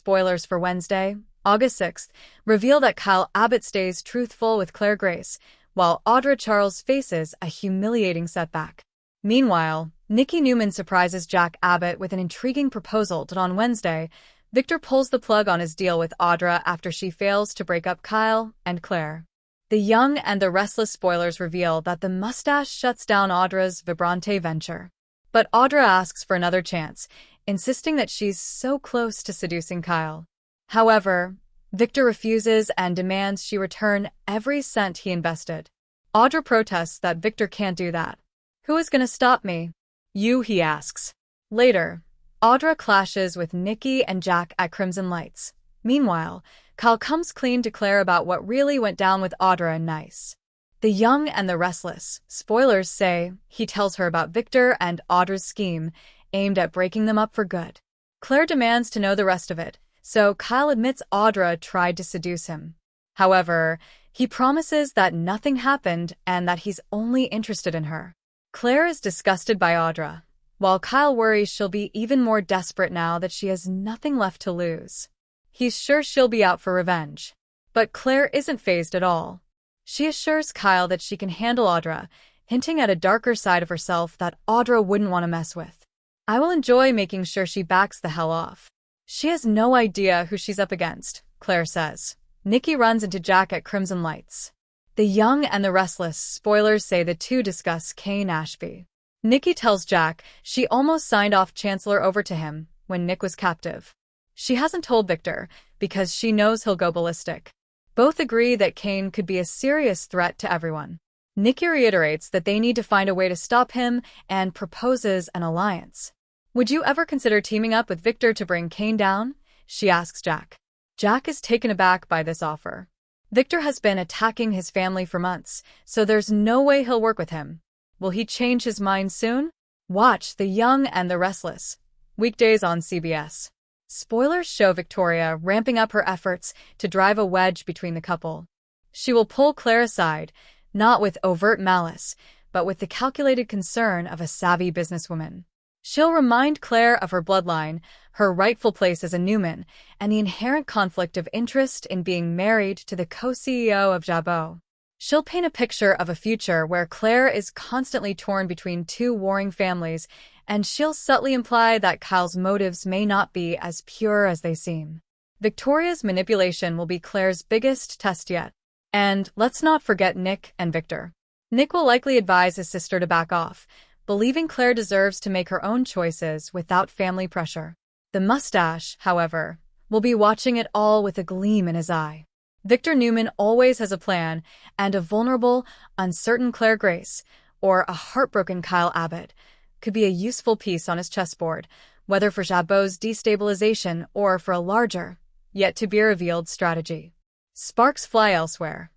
Spoilers for Wednesday, August 6th, reveal that Kyle Abbott stays truthful with Claire Grace, while Audra Charles faces a humiliating setback. Meanwhile, Nikki Newman surprises Jack Abbott with an intriguing proposal that on Wednesday, Victor pulls the plug on his deal with Audra after she fails to break up Kyle and Claire. The Young and the Restless spoilers reveal that the mustache shuts down Audra's Vibrante venture. But Audra asks for another chance, insisting that she's so close to seducing Kyle. However, Victor refuses and demands she return every cent he invested. Audra protests that Victor can't do that. "Who is going to stop me?" "You," he asks. Later, Audra clashes with Nikki and Jack at Crimson Lights. Meanwhile, Kyle comes clean to Claire about what really went down with Audra and Nice. The Young and the Restless spoilers say he tells her about Victor and Audra's scheme, aimed at breaking them up for good. Claire demands to know the rest of it, so Kyle admits Audra tried to seduce him. However, he promises that nothing happened and that he's only interested in her. Claire is disgusted by Audra, while Kyle worries she'll be even more desperate now that she has nothing left to lose. He's sure she'll be out for revenge. But Claire isn't fazed at all. She assures Kyle that she can handle Audra, hinting at a darker side of herself that Audra wouldn't want to mess with. "I will enjoy making sure she backs the hell off." She has no idea who she's up against, Claire says. Nikki runs into Jack at Crimson Lights. The Young and the Restless spoilers say the two discuss Kane Ashby. Nikki tells Jack she almost signed off Chancellor over to him when Nick was captive. She hasn't told Victor because she knows he'll go ballistic. Both agree that Kane could be a serious threat to everyone. Nikki reiterates that they need to find a way to stop him and proposes an alliance. "Would you ever consider teaming up with Victor to bring Kane down?" she asks Jack. Jack is taken aback by this offer. Victor has been attacking his family for months, so there's no way he'll work with him. Will he change his mind soon? Watch The Young and the Restless, weekdays on CBS. Spoilers show Victoria ramping up her efforts to drive a wedge between the couple. She will pull Claire aside, not with overt malice, but with the calculated concern of a savvy businesswoman. She'll remind Claire of her bloodline, her rightful place as a Newman, and the inherent conflict of interest in being married to the co-CEO of Jabot. She'll paint a picture of a future where Claire is constantly torn between two warring families, and she'll subtly imply that Kyle's motives may not be as pure as they seem. Victoria's manipulation will be Claire's biggest test yet. And let's not forget Nick and Victor. Nick will likely advise his sister to back off, believing Claire deserves to make her own choices without family pressure. The mustache, however, will be watching it all with a gleam in his eye. Victor Newman always has a plan, and a vulnerable, uncertain Claire Grace, or a heartbroken Kyle Abbott, could be a useful piece on his chessboard, whether for Jabot's destabilization or for a larger, yet-to-be-revealed strategy. Sparks fly elsewhere.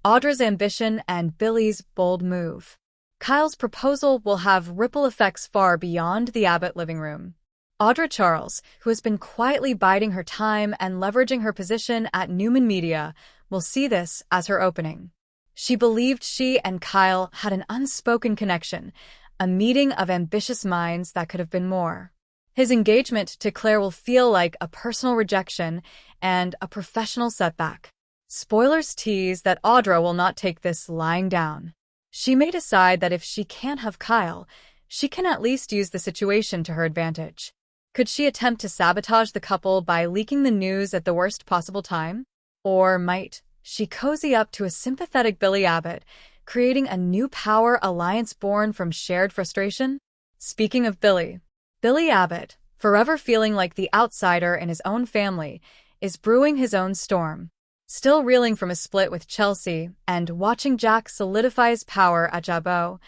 Audra's ambition and Billy's bold move. Kyle's proposal will have ripple effects far beyond the Abbott living room. Audra Charles, who has been quietly biding her time and leveraging her position at Newman Media, will see this as her opening. She believed she and Kyle had an unspoken connection, a meeting of ambitious minds that could have been more. His engagement to Claire will feel like a personal rejection and a professional setback. Spoilers tease that Audra will not take this lying down. She may decide that if she can't have Kyle, she can at least use the situation to her advantage. Could she attempt to sabotage the couple by leaking the news at the worst possible time? Or might she cozy up to a sympathetic Billy Abbott, creating a new power alliance born from shared frustration? Speaking of Billy Abbott, forever feeling like the outsider in his own family, is brewing his own storm. Still reeling from a split with Chelsea and watching Jack solidify his power at Jabot,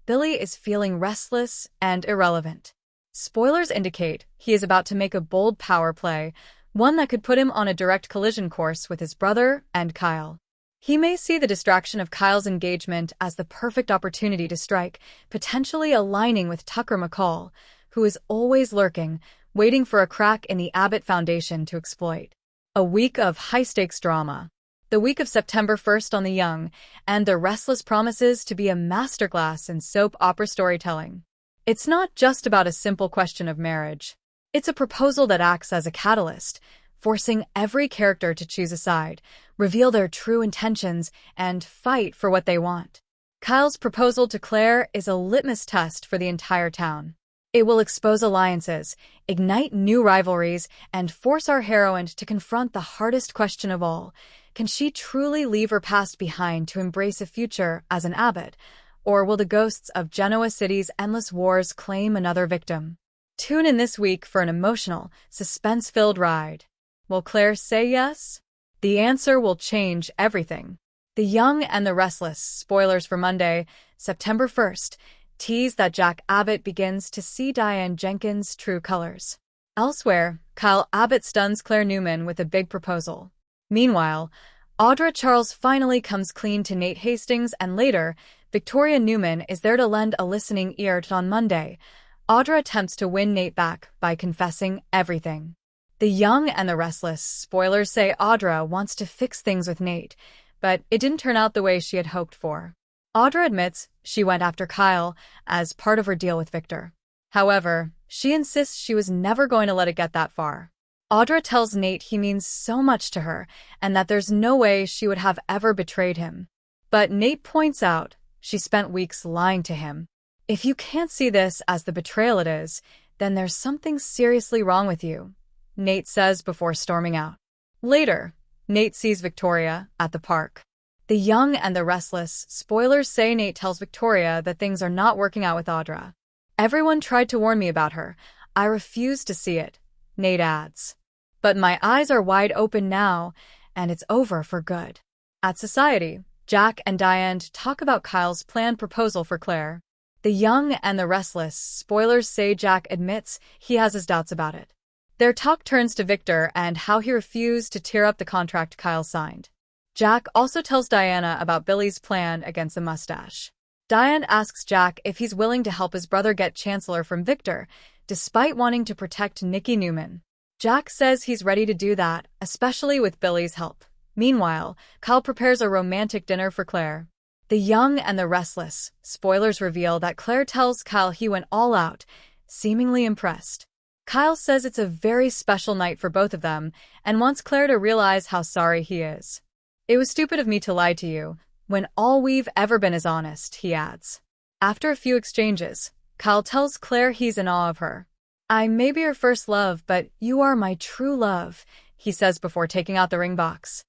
Billy is feeling restless and irrelevant. Spoilers indicate he is about to make a bold power play, one that could put him on a direct collision course with his brother and Kyle. He may see the distraction of Kyle's engagement as the perfect opportunity to strike, potentially aligning with Tucker McCall, who is always lurking, waiting for a crack in the Abbott Foundation to exploit. A week of high-stakes drama. The week of September 1st on The Young, and The Restless promises to be a masterclass in soap opera storytelling. It's not just about a simple question of marriage. It's a proposal that acts as a catalyst, forcing every character to choose a side, reveal their true intentions, and fight for what they want. Kyle's proposal to Claire is a litmus test for the entire town. It will expose alliances, ignite new rivalries, and force our heroine to confront the hardest question of all. Can she truly leave her past behind to embrace a future as an abbot? Or will the ghosts of Genoa City's endless wars claim another victim? Tune in this week for an emotional, suspense-filled ride. Will Claire say yes? The answer will change everything. The Young and the Restless, spoilers for Monday, September 1st, tease that Jack Abbott begins to see Diane Jenkins' true colors. Elsewhere, Kyle Abbott stuns Claire Newman with a big proposal. Meanwhile, Audra Charles finally comes clean to Nate Hastings, and later, Victoria Newman is there to lend a listening ear. On Monday, Audra attempts to win Nate back by confessing everything. The Young and the Restless, spoilers say Audra wants to fix things with Nate, but it didn't turn out the way she had hoped for. Audra admits she went after Kyle as part of her deal with Victor. However, she insists she was never going to let it get that far. Audra tells Nate he means so much to her and that there's no way she would have ever betrayed him. But Nate points out she spent weeks lying to him. If you can't see this as the betrayal it is, then there's something seriously wrong with you, Nate says before storming out. Later, Nate sees Victoria at the park. The Young and the Restless, spoilers say Nate tells Victoria that things are not working out with Audra. Everyone tried to warn me about her. I refuse to see it, Nate adds. But my eyes are wide open now, and it's over for good. At Society, Jack and Diane talk about Kyle's planned proposal for Claire. The Young and the Restless, spoilers say Jack admits he has his doubts about it. Their talk turns to Victor and how he refused to tear up the contract Kyle signed. Jack also tells Diana about Billy's plan against the mustache. Diane asks Jack if he's willing to help his brother get Chancellor from Victor, despite wanting to protect Nikki Newman. Jack says he's ready to do that, especially with Billy's help. Meanwhile, Kyle prepares a romantic dinner for Claire. The Young and the Restless, spoilers reveal that Claire tells Kyle he went all out, seemingly impressed. Kyle says it's a very special night for both of them and wants Claire to realize how sorry he is. It was stupid of me to lie to you, when all we've ever been is honest, he adds. After a few exchanges, Kyle tells Claire he's in awe of her. I may be your first love, but you are my true love, he says before taking out the ring box.